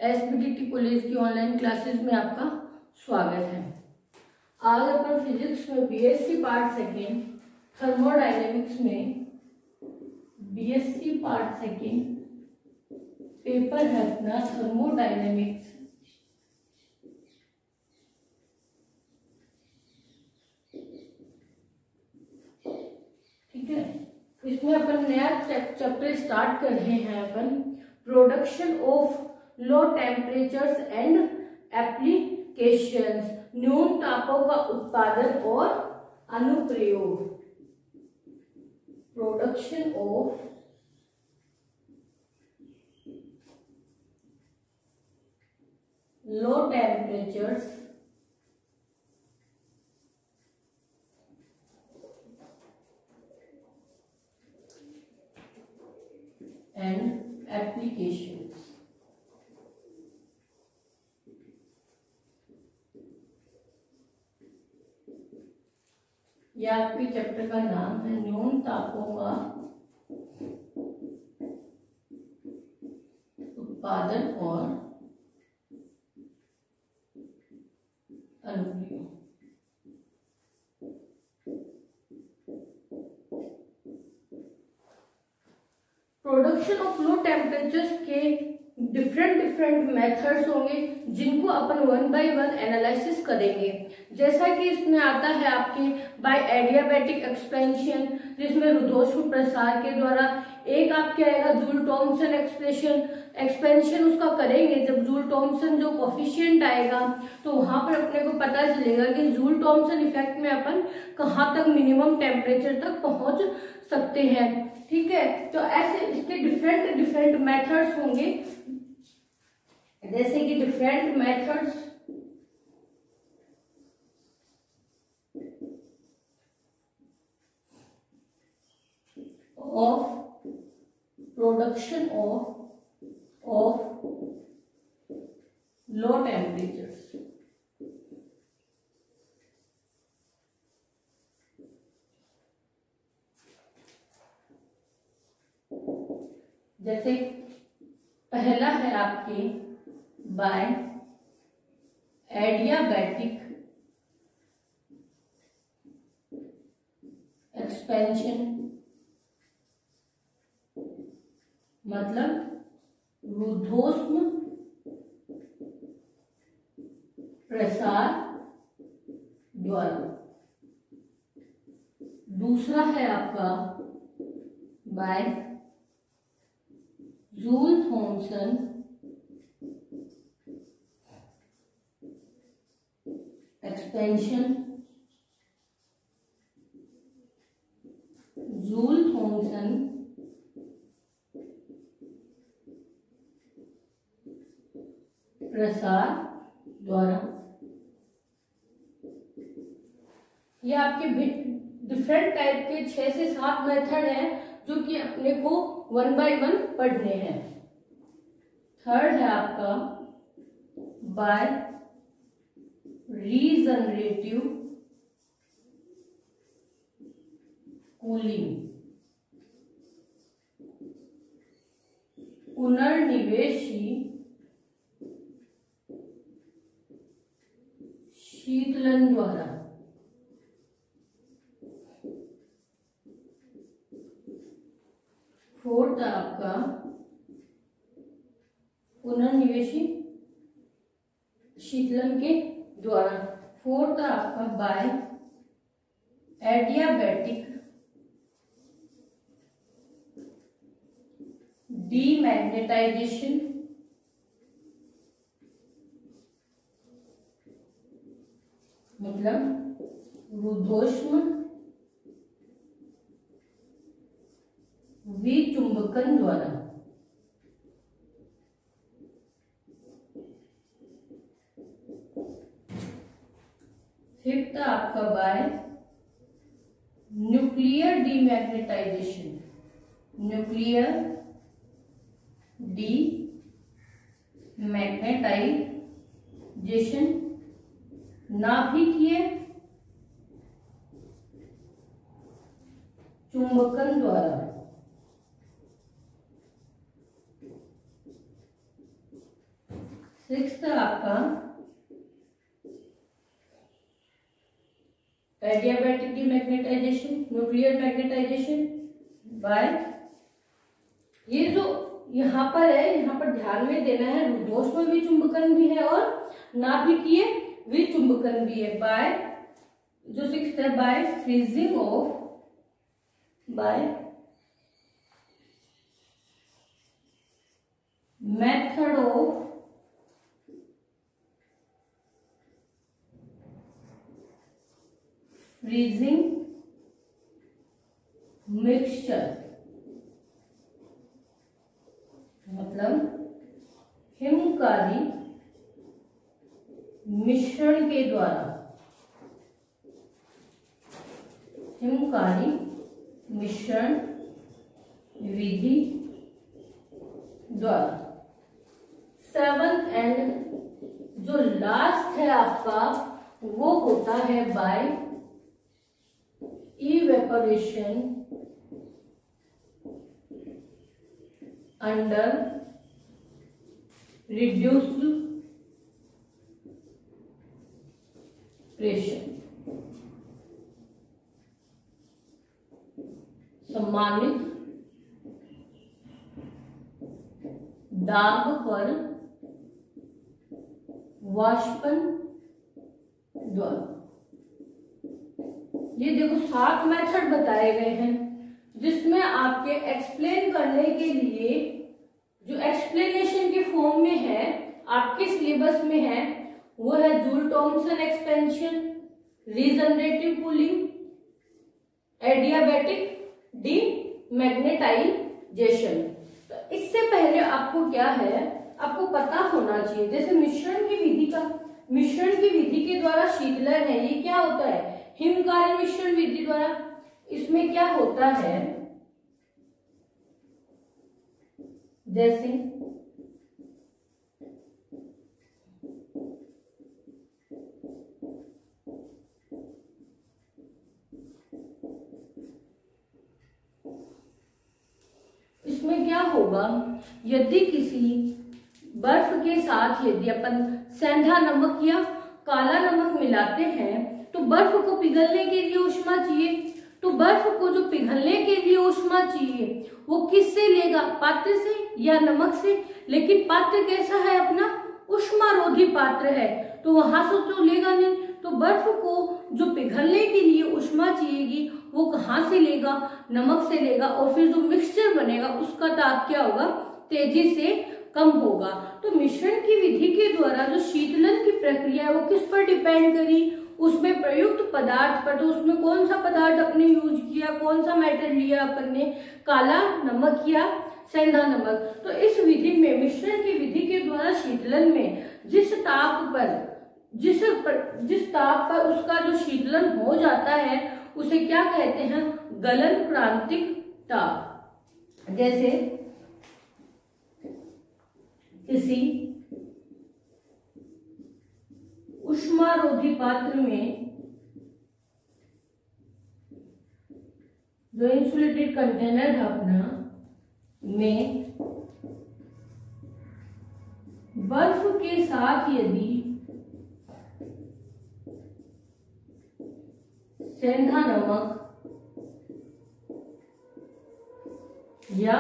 एसबीडीटी college की online classes में आपका स्वागत है। आज अपन फिजिक्स में बीएससी पार्ट सेकेंड थर्मोडायनेमिक्स में बीएससी पार्ट सेकेंड पेपर है अपना थर्मोडायनेमिक्स। ठीक है, इसमें अपन नया चैप्टर स्टार्ट कर रहे हैं। अपन production of low temperatures and applications, न्यून तापों का उत्पादन और अनुप्रयोग। Production of low temperatures and applications. यह आपके चैप्टर का नाम है, न्यून तापों का उत्पादन और अनुप्रयोग। प्रोडक्शन ऑफ लो टेम्परेचर्स के डिफरेंट मेथड्स होंगे जिनको अपन वन बाय वन एनालिसिस करेंगे। जैसा कि इसमें आता है आपके बाय एडियाबैटिक एक्सपेंशन, जिसमें रुद्धोष्म प्रसार के द्वारा। एक आपके आएगा जूल थॉमसन एक्सपेंशन उसका करेंगे। जब जूल थॉमसन जो कोफिशिएंट आएगा तो वहां पर अपने को पता चलेगा कि जूल थॉमसन इफेक्ट में अपन कहाँ तक मिनिमम टेम्परेचर तक पहुंच सकते हैं। ठीक है, तो ऐसे इसके डिफरेंट मेथड्स होंगे, जैसे कि different methods of production of low temperatures. जैसे पहला है आपके बाय एडियाबैटिक एक्सपेंशन, मतलब रुद्धोष्म प्रसार द्वारा। दूसरा है आपका by Joule Thomson expansion, Joule Thomson प्रसार द्वारा। ये आपके डिफरेंट टाइप के 6 से 7 मेथड हैं जो कि अपने को वन बाय वन पढ़ने हैं। थर्ड है आपका बाय रीजनरेटिव कूलिंग, पुनर्निवेशी शीतलन द्वारा। फोर्थ आपका पुनर्निवेशी शीतलन के द्वारा। फोर्थ आपका बाय एडियाबैटिक डीमैग्नेटाइजेशन, मतलब रुद्धोष्म विचुंबकन द्वारा। फिफ्थ आपका by nuclear demagnetisation, nuclear demagnetisation नाभिकीय चुंबकन द्वारा। सिक्स्थ आपका adiabatic demagnetisation, nuclear magnetisation by, ये जो यहाँ पर है, यहाँ पर ध्यान में देना है, रुद्धोष्म विचुंबकन भी है और नाभिकीय विचुंबकन भी है। बाय जो सिक्स्थ है, by freezing of, by method of freezing mixture, मतलब हिमकारी मिश्रण के द्वारा, हिमकारी मिश्रण विधि द्वारा। सेवंथ एंड जो लास्ट है आपका वो होता है by evaporation under reduced pressure, सम्मानित दाब पर वाष्पन द्वारा। ये देखो 7 मेथड बताए गए हैं, जिसमें आपके एक्सप्लेन करने के लिए जो एक्सप्लेनेशन के फॉर्म में है, आपके सिलेबस में है, वो है Joule Thomson expansion, regenerative cooling, adiabatic demagnetisation. तो इससे पहले आपको क्या है, आपको पता होना चाहिए, जैसे मिश्रण की विधि के द्वारा शीतलन है, ये क्या होता है, हिमकारी मिश्रण विधि द्वारा। इसमें क्या होता है, जैसे इसमें क्या होगा, यदि किसी बर्फ के साथ यदि अपन सेंधा नमक या काला नमक मिलाते हैं तो बर्फ को पिघलने के लिए ऊष्मा चाहिए। तो बर्फ को जो पिघलने के लिए ऊष्मा चाहिए वो किससे लेगा, पात्र से या नमक से। लेकिन पात्र कैसा है अपना, ऊष्मारोधी पात्र है, तो वहां से तो लेगा नहीं। तो बर्फ को जो पिघलने के लिए ऊष्मा चाहिएगी वो कहाँ से लेगा, नमक से लेगा। और फिर जो मिक्सचर बनेगा उसका ताप क्या होगा, तेजी से कम होगा। तो मिश्रण की विधि के द्वारा जो शीतलन की प्रक्रिया है वो किस पर डिपेंड करी, उसमें प्रयुक्त पदार्थ पर। तो उसमें कौन सा पदार्थ अपने यूज किया, कौन सा मेटल लिया अपन ने, काला नमक या सेंधा नमक। तो इस विधि में, मिश्रण की विधि के द्वारा शीतलन में जिस ताप पर उसका जो शीतलन हो जाता है उसे क्या कहते हैं, गलन क्रांतिक ताप। जैसे किसी ऊष्मारोधी पात्र में जो इंसुलेटेड कंटेनर है अपना में बर्फ के साथ यदि सेंधा नमक या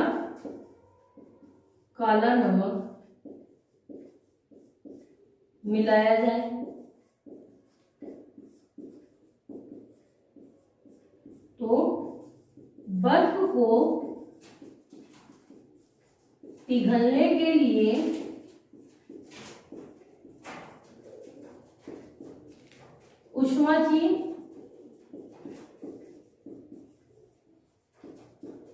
काला नमक मिलाया जाए तो बर्फ को पिघलने के लिए ऊष्मा चाहिए।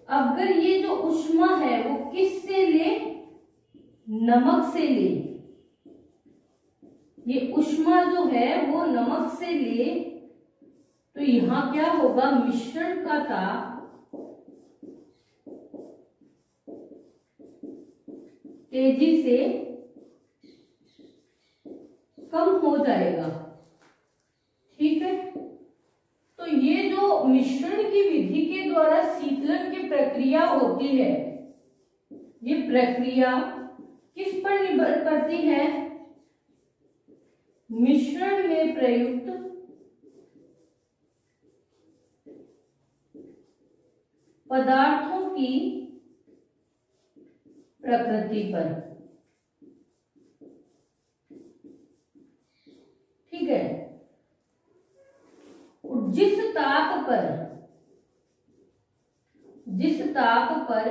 अगर ये जो ऊष्मा है वो किससे ले, नमक से ले, ये ऊष्मा जो है वो नमक से ले, तो यहां क्या होगा, मिश्रण का ताप तेजी से कम हो जाएगा। ठीक है, तो ये जो मिश्रण की विधि के द्वारा शीतलन की प्रक्रिया होती है, ये प्रक्रिया किस पर निर्भर करती है, मिश्रण में प्रयुक्त पदार्थों की प्रकृति पर। ठीक है, जिस ताप पर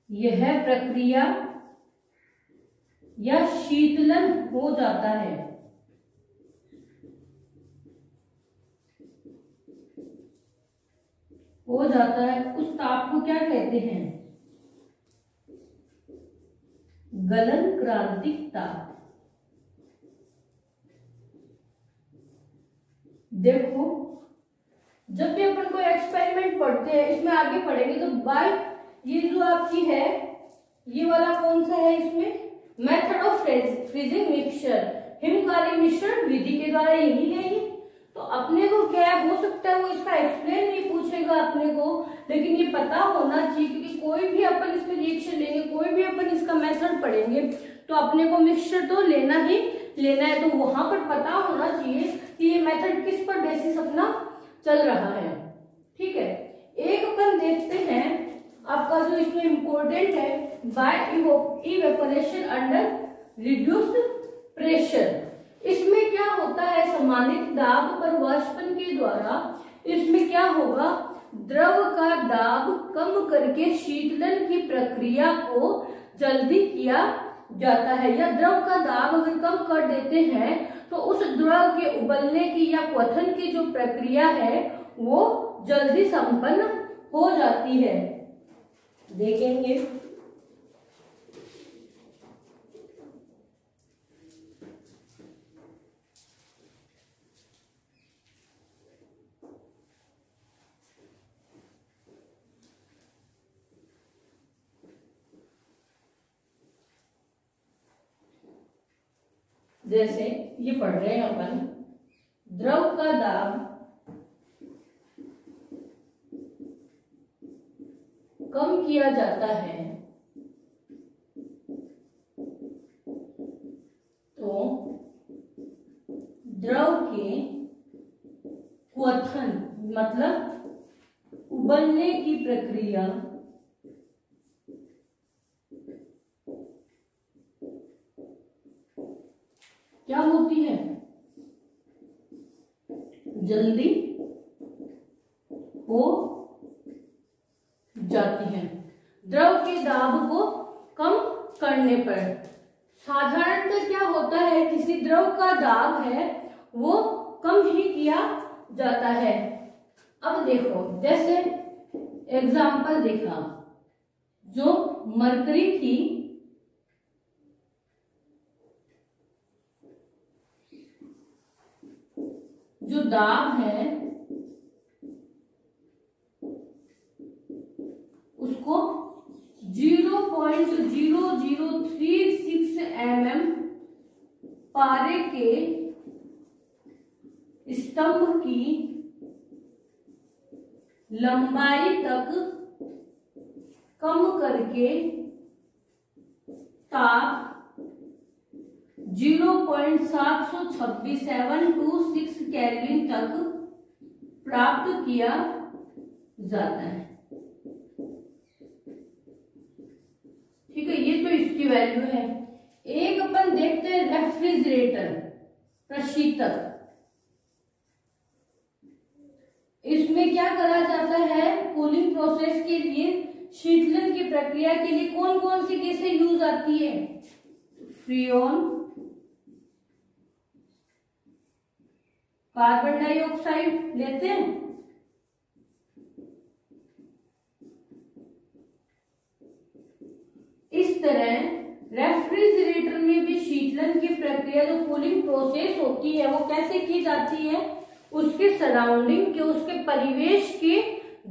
यह प्रक्रिया या शीतलन हो जाता है, उस ताप को क्या कहते हैं? गलन क्रांतिक ताप। देखो, जब भी अपन कोई एक्सपेरिमेंट पढ़ते हैं, इसमें आगे पढ़ेंगे तो बाय ये जो आपकी है, ये वाला कौन सा है इसमें? मेथड ऑफ फ्रीजिंग मिक्सचर, हिमकाली मिश्रण विधि के द्वारा यही है ये। तो अपने को क्या हो सकता है वो इसका एक्सप्लेन नहीं पूछेगा अपने को, लेकिन ये पता होना चाहिए, क्योंकि कोई भी अपन इसमें रिएक्शन लेंगे, कोई भी अपन इसका मेथड पढ़ेंगे तो अपने को मिक्सचर तो लेना ही लेना है। तो वहां पर पता होना चाहिए कि ये मेथड किस पर बेसिस अपना चल रहा है। ठीक है, एक अपन देखते हैं आपका जो इसमें इंपॉर्टेंट है, by evaporation under reduced pressure. इसमें क्या होता है? समानित दाब पर वाष्पन के द्वारा इसमें क्या होगा? द्रव का दाब कम करके शीतलन की प्रक्रिया को जल्दी किया जाता है। या द्रव का दाब अगर कम कर देते हैं तो उस द्रव के उबलने की या क्वथन की जो प्रक्रिया है वो जल्दी संपन्न हो जाती है। देखेंगे जैसे ये पढ़ रहे हैं अपन, द्रव का दाब कम किया जाता है तो द्रव के क्वथन मतलब उबलने की प्रक्रिया क्या होती है? जल्दी हो जाती है। द्रव के दाब को कम करने पर साधारणतः क्या होता है, किसी द्रव का दाब है वो कम ही किया जाता है। अब देखो, जैसे एग्जाम्पल देखा, जो मरकरी की जो दाब है उसको 0.0036 mm पारे के स्तंभ की लंबाई तक कम करके ताप 0.726 केल्विन तक प्राप्त किया जाता है। ठीक है, ये तो इसकी वैल्यू है। एक अपन देखते हैं रेफ्रिजरेटर, प्रशीतक। इसमें क्या करा जाता है? कूलिंग प्रोसेस के लिए, शीतलन की प्रक्रिया के लिए कौन कौन सी गैसें यूज आती है? फ्रीऑन, कार्बन डाइऑक्साइड लेते हैं, इस तरह रेफ्रिजरेटर में भी शीतलन की प्रक्रिया, जो कूलिंग प्रोसेस होती है वो कैसे की जाती है? उसके सराउंडिंग के, उसके परिवेश के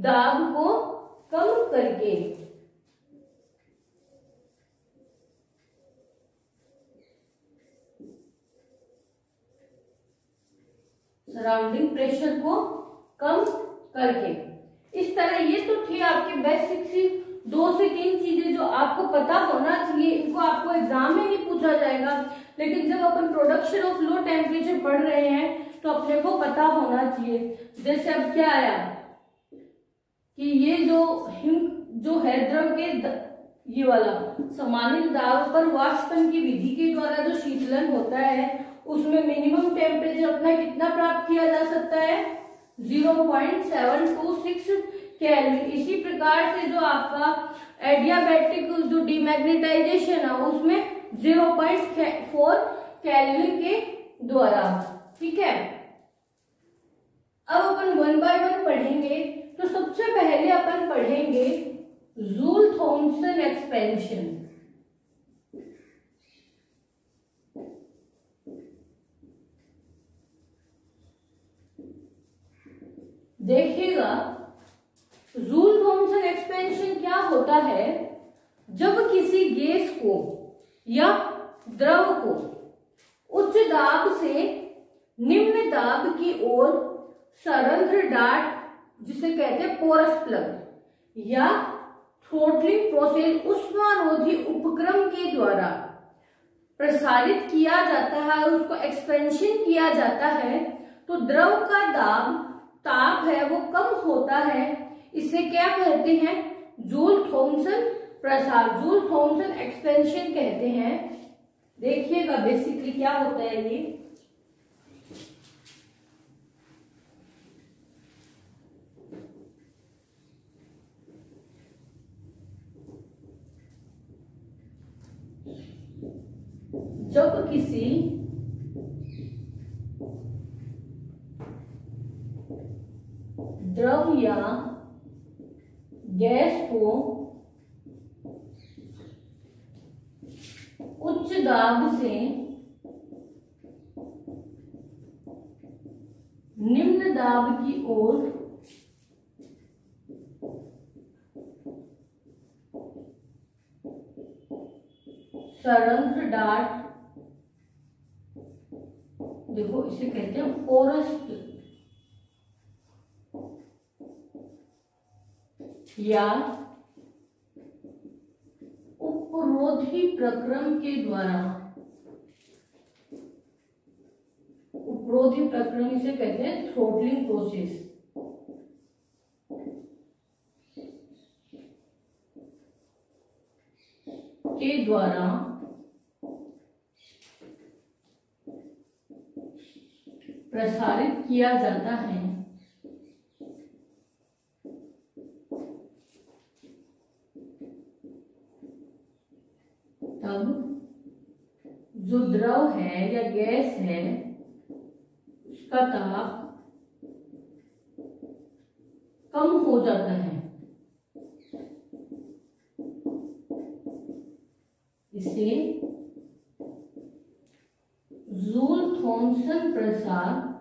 दाब को कम करके। सराउंडिंग प्रेशर को कम करके। इस तरह ये तो थी आपकी बेसिक सी 2 से 3 चीजें जो आपको पता होना चाहिए। इनको आपको एग्जाम में नहीं पूछा जाएगा, लेकिन जब अपन प्रोडक्शन ऑफ लो टेम्परेचर पढ़ रहे हैं तो अपने को पता होना चाहिए। जैसे अब क्या आया कि ये जो है द्रव के ये वाला समानित दाब पर वाष्पन की विधि के द्वारा जो शीतलन होता है उसमें मिनिमम टेम्परेचर अपना कितना प्राप्त किया जा सकता है 0.726 केल्विन। इसी प्रकार से जो आपका एडियाबैटिक जो डीमैग्नेटाइजेशन है उसमें 0.4 केल्विन के द्वारा। ठीक है, अब अपन 1 बाय 1 पढ़ेंगे। तो सबसे पहले अपन पढ़ेंगे जूल थॉम्सन एक्सपेंशन। देखिएगा जूल थॉम्सन एक्सपेंशन क्या होता है, जब किसी गैस को या द्रव को उच्च दाब से निम्न दाब की ओर सरंध्र डार्ट जिसे कहते हैं पोरस प्लग या थ्रोटलिंग प्रोसेस उष्मारोधी उपक्रम के द्वारा प्रसारित किया जाता है, उसको एक्सपेंशन किया जाता है, तो द्रव का ताप है वो कम होता है। इसे क्या कहते हैं, जूल थॉम्सन प्रसार, जूल थॉम्सन एक्सपेंशन कहते हैं। देखिएगा बेसिकली क्या होता है ये, जब किसी द्रव या गैस को उच्च दाब से निम्न दाब की ओर सरंध्र डार्ट, देखो इसे कहते हैं पोरस या उपरोधी प्रक्रम के द्वारा, उपरोधी प्रक्रम इसे कहते हैं थ्रोटलिंग प्रोसेस, के द्वारा प्रसारित किया जाता है। तब जो द्रव है या गैस है उसका ताप कम हो जाता है। इसे जूल थॉम्सन प्रसार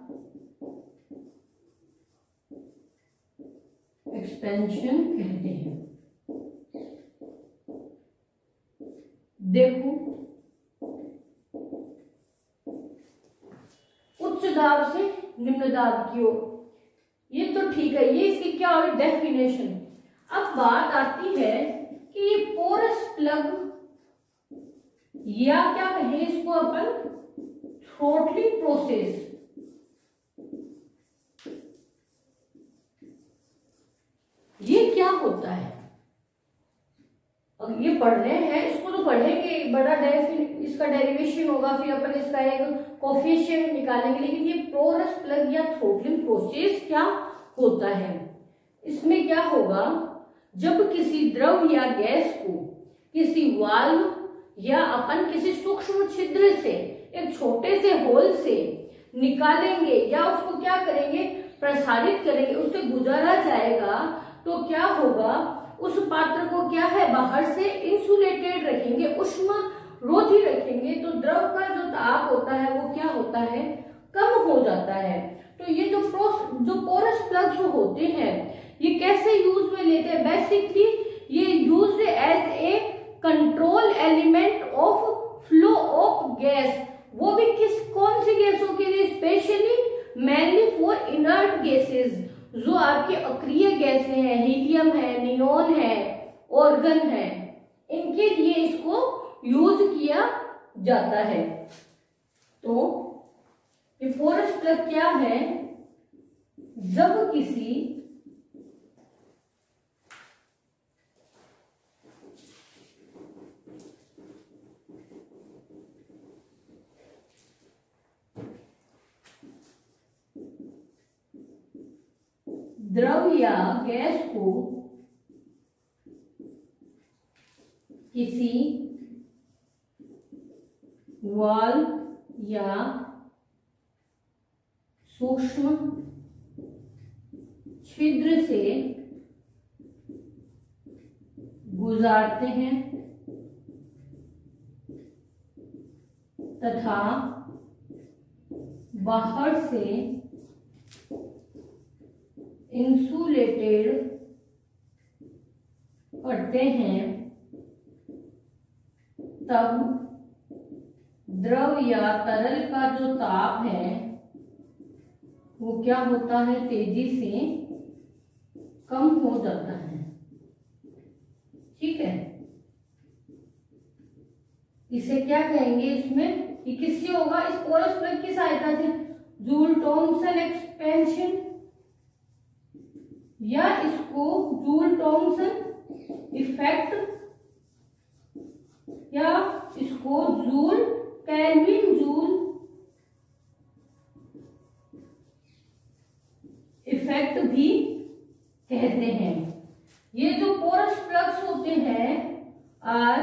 एक्सपेंशन कहते हैं। देखो उच्च दाब से निम्न दाब की ओर, ये तो ठीक है, ये इसकी क्या हुई डेफिनेशन। अब बात आती है कि ये पोरस प्लग या क्या कहें इसको अपन थ्रोटलिंग प्रोसेस, ये क्या होता है। अब ये पढ़ रहे हैं, इसको तो पढ़ेंगे, बड़ा इसका डेरिवेशन होगा, फिर अपन इसका एक कोफिशिएंट निकालेंगे। लेकिन ये पोरस प्लग या थ्रोटलिंग प्रोसेस क्या होता है, इसमें क्या होगा, जब किसी द्रव या गैस को किसी वाल्व या अपन किसी सूक्ष्म छिद्र से, एक छोटे से होल से निकालेंगे या उसको क्या करेंगे, प्रसारित करेंगे, उससे गुजारा जाएगा, तो क्या होगा, उस पात्र को क्या है बाहर से इंसुलेटेड रखेंगे, उष्मा रोधी रखेंगे, तो द्रव का जो ताप होता है वो क्या होता है, कम हो जाता है। तो ये जो पोरस प्लग्स होते हैं ये कैसे यूज में लेते हैं, बेसिकली ये used as a control element of flow of gas, वो भी कौन सी गैसों के लिए, specially mainly for inert gases, जो आपकी अक्रिय गैसें हैं, हीलियम है, नियोन है, ऑर्गन है, इनके लिए इसको यूज किया जाता है। तो ये पोरस प्लग क्या है? जब किसी द्रव या गैस को किसी वाल्व या सूक्ष्म छिद्र से गुजारते हैं तथा बाहर से इंसुलेटेड करते हैं, तब द्रव या तरल का जो ताप है वो क्या होता है? तेजी से कम हो जाता है। ठीक है, इसे क्या कहेंगे? इसमें ये किससे होगा? इस पोरस प्लग की सहायता से जूल थॉमसन एक्सपेंशन, या इसको जूल थॉमसन इफेक्ट, या इसको जूल केल्विन जूल इफेक्ट भी कहते हैं। ये जो पोरस प्लग्स होते हैं are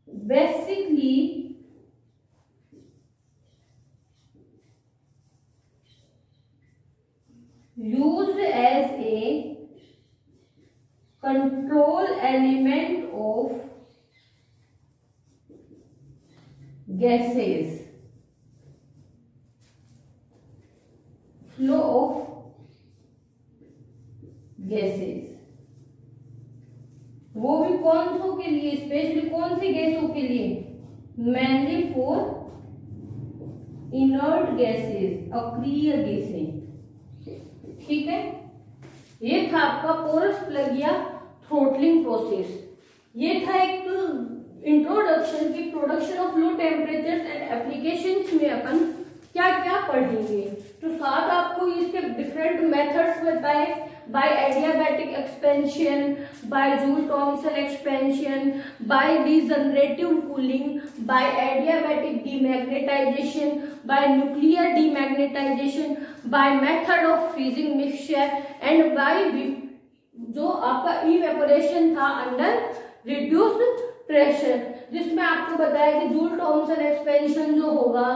basically used as a control element of gases, flow of gases। वो भी कौन सो के लिए? स्पेशली कौन सी गैसों के लिए? मेनली फॉर इनर्ट गैसेस, अक्रिय गैसें। ठीक है, ये था आपका पोरस प्लग या थ्रोटलिंग प्रोसेस। ये था एक इंट्रोडक्शन की production of low temperature and applications में अपन क्या क्या पढ़ेंगे। तो साथ आपको इसके डिफरेंट मेथड्स बताए, by adiabatic expansion, by Joule Thomson expansion, by regenerative cooling, by adiabatic demagnetisation, by nuclear demagnetisation, by method of freezing mixture and by जो आपका इवेपोरेशन था अंडर रिड्यूस्ड प्रेशर, जिसमें आपको बताया कि जूल थॉमसन एक्सपेंशन जो होगा,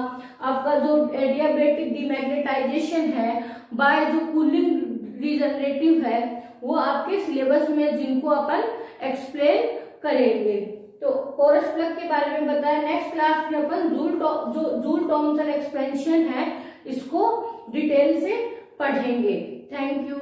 आपका जो एडियाबैटिक डीमैग्नेटाइजेशन है, बाय जो कूलिंग रीजनरेटिव है, वो आपके सिलेबस में जिनको अपन एक्सप्लेन करेंगे। तो पोरस प्लग के बारे में बताया। नेक्स्ट क्लास में अपन जूल थॉमसन एक्सपेंशन है इसको डिटेल से पढ़ेंगे। Thank you.